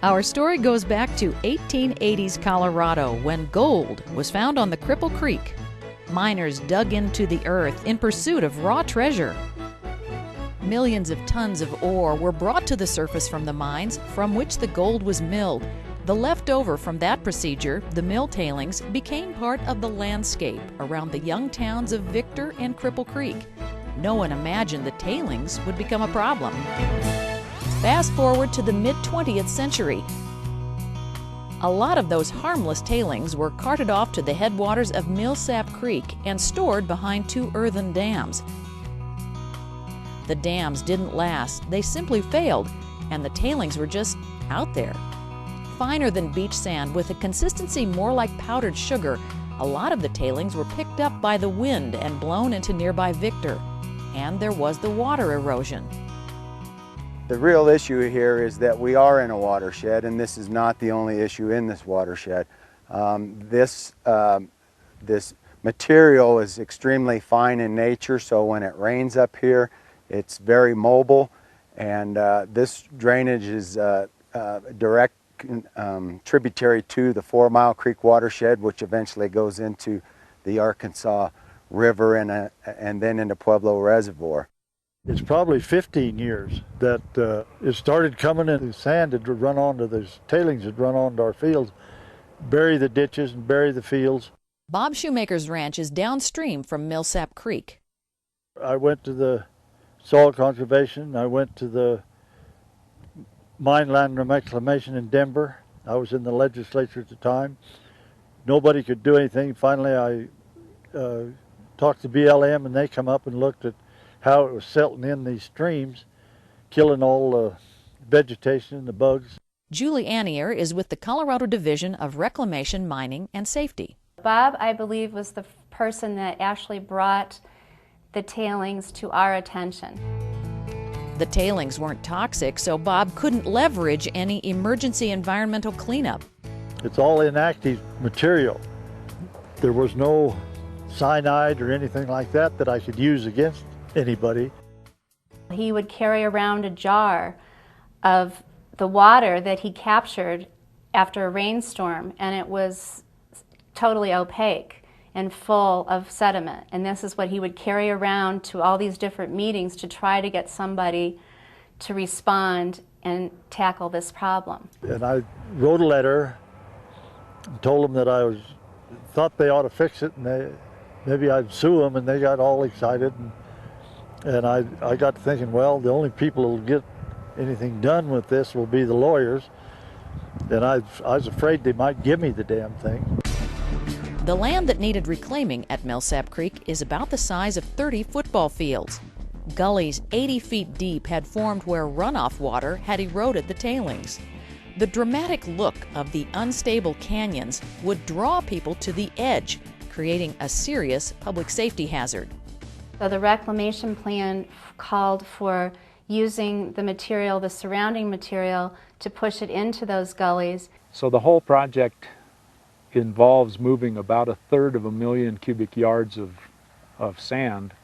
Our story goes back to 1880s Colorado when gold was found on the Cripple Creek. Miners dug into the earth in pursuit of raw treasure. Millions of tons of ore were brought to the surface from the mines from which the gold was milled. The leftover from that procedure, the mill tailings, became part of the landscape around the young towns of Victor and Cripple Creek. No one imagined the tailings would become a problem. Fast forward to the mid-20th century. A lot of those harmless tailings were carted off to the headwaters of Millsap Creek and stored behind two earthen dams. The dams didn't last, they simply failed, and the tailings were just out there. Finer than beach sand with a consistency more like powdered sugar, a lot of the tailings were picked up by the wind and blown into nearby Victor. And there was the water erosion. The real issue here is that we are in a watershed, and this is not the only issue in this watershed. This material is extremely fine in nature, so when it rains up here, it's very mobile, and this drainage is direct tributary to the 4 Mile Creek watershed, which eventually goes into the Arkansas River and then into Pueblo Reservoir. It's probably 15 years that it started coming in. The sand had run onto those tailings, had run onto our fields, bury the ditches and bury the fields. Bob Shoemaker's ranch is downstream from Millsap Creek. I went to the soil conservation. I went to the mine land reclamation in Denver. I was in the legislature at the time. Nobody could do anything. Finally, I talked to BLM, and they come up and looked at how it was settling in these streams, killing all the vegetation and the bugs. Julie Annier is with the Colorado Division of Reclamation, Mining, and Safety. Bob, I believe, was the person that actually brought the tailings to our attention. The tailings weren't toxic, so Bob couldn't leverage any emergency environmental cleanup. It's all inactive material. There was no cyanide or anything like that that I could use against anybody. He would carry around a jar of the water that he captured after a rainstorm, and it was totally opaque and full of sediment. And this is what he would carry around to all these different meetings to try to get somebody to respond and tackle this problem. And I wrote a letter and told them that I thought they ought to fix it, and maybe I'd sue them, and they got all excited. And I got to thinking, well, the only people who will get anything done with this will be the lawyers. And I was afraid they might give me the damn thing. The land that needed reclaiming at Millsap Creek is about the size of 30 football fields. Gullies 80 feet deep had formed where runoff water had eroded the tailings. The dramatic look of the unstable canyons would draw people to the edge, creating a serious public safety hazard. So the reclamation plan called for using the material, the surrounding material, to push it into those gullies. So the whole project involves moving about 1/3 of a million cubic yards of sand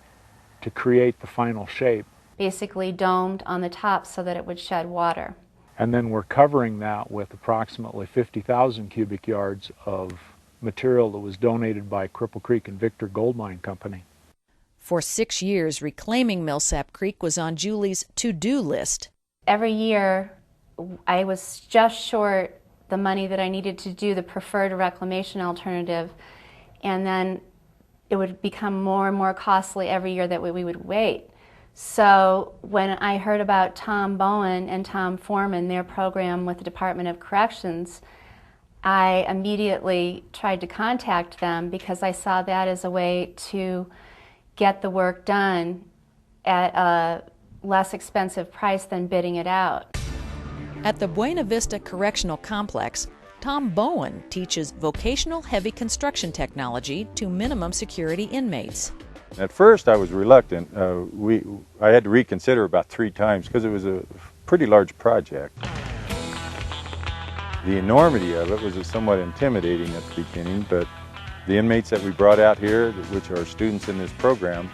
to create the final shape. Basically domed on the top so that it would shed water. And then we're covering that with approximately 50,000 cubic yards of material that was donated by Cripple Creek and Victor Gold Mine Company. For 6 years, reclaiming Millsap Creek was on Julie's to-do list. Every year, I was just short the money that I needed to do the preferred reclamation alternative, and then it would become more and more costly every year that we would wait. So when I heard about Tom Bowen and Tom Foreman, their program with the Department of Corrections, I immediately tried to contact them because I saw that as a way to get the work done at a less expensive price than bidding it out. At the Buena Vista Correctional Complex, Tom Bowen teaches vocational heavy construction technology to minimum security inmates. At first I was reluctant. I had to reconsider about 3 times because it was a pretty large project. The enormity of it was somewhat intimidating at the beginning, but the inmates that we brought out here, which are students in this program,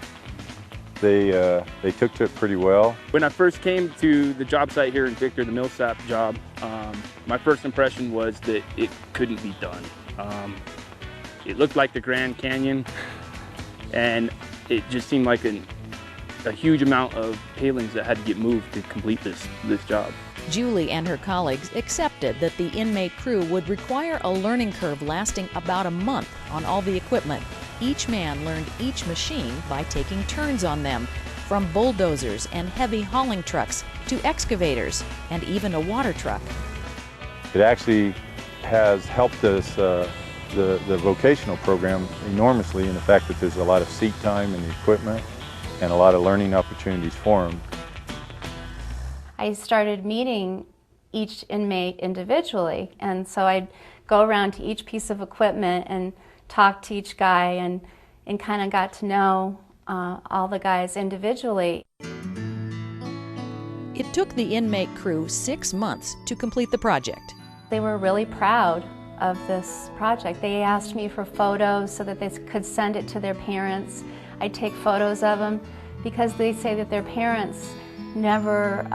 they took to it pretty well. When I first came to the job site here in Victor, the millsap job, my first impression was that it couldn't be done. It looked like the Grand Canyon, and it just seemed like a huge amount of tailings that had to get moved to complete this job. Julie and her colleagues accepted that the inmate crew would require a learning curve lasting about a month on all the equipment. Each man learned each machine by taking turns on them, from bulldozers and heavy hauling trucks to excavators and even a water truck. It actually has helped us, the vocational program, enormously in the fact that there's a lot of seat time in the equipment and a lot of learning opportunities for them. I started meeting each inmate individually, and so I'd go around to each piece of equipment and talk to each guy and kind of got to know all the guys individually. It took the inmate crew 6 months to complete the project. They were really proud of this project. They asked me for photos so that they could send it to their parents. I'd take photos of them because they say that their parents never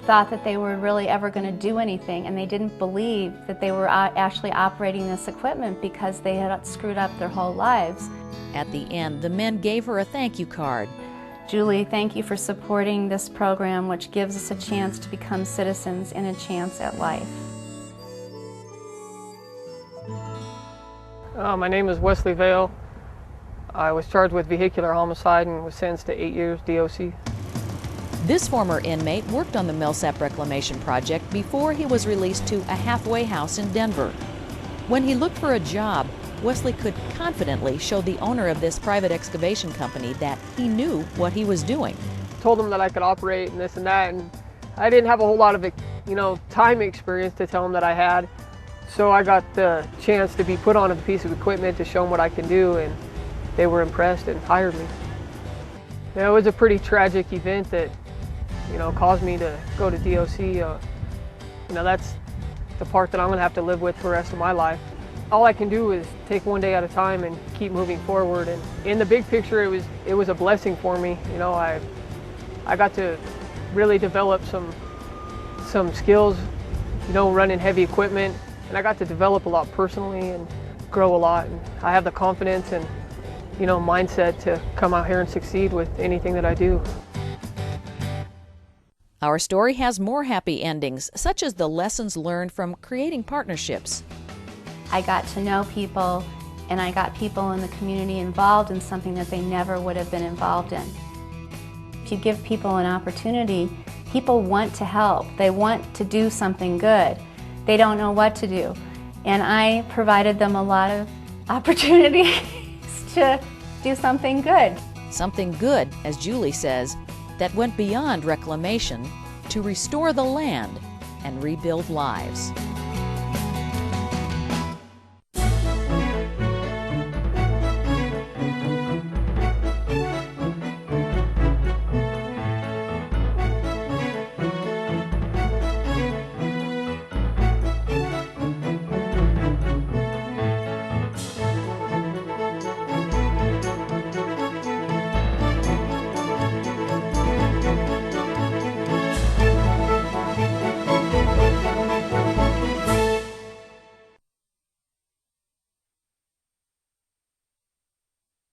thought that they were really ever going to do anything, and they didn't believe that they were actually operating this equipment because they had screwed up their whole lives. At the end, the men gave her a thank you card. Julie, thank you for supporting this program, which gives us a chance to become citizens and a chance at life. My name is Wesley Vale. I was charged with vehicular homicide and was sentenced to 8 years DOC. This former inmate worked on the Millsap Reclamation project before he was released to a halfway house in Denver. When he looked for a job, Wesley could confidently show the owner of this private excavation company that he knew what he was doing. Told him that I could operate and this and that, and I didn't have a whole lot of, time experience to tell him that I had. So I got the chance to be put on a piece of equipment to show them what I can do, and they were impressed and hired me. It was a pretty tragic event that caused me to go to DOC. That's the part that I'm going to have to live with for the rest of my life. All I can do is take one day at a time and keep moving forward. And in the big picture, it was a blessing for me. I got to really develop some skills, running heavy equipment, and I got to develop a lot personally and grow a lot. And I have the confidence and mindset to come out here and succeed with anything that I do. Our story has more happy endings, such as the lessons learned from creating partnerships. I got to know people, and I got people in the community involved in something that they never would have been involved in. If you give people an opportunity, people want to help. They want to do something good. They don't know what to do. And I provided them a lot of opportunities to do something good. Something good, as Julie says, that went beyond reclamation to restore the land and rebuild lives.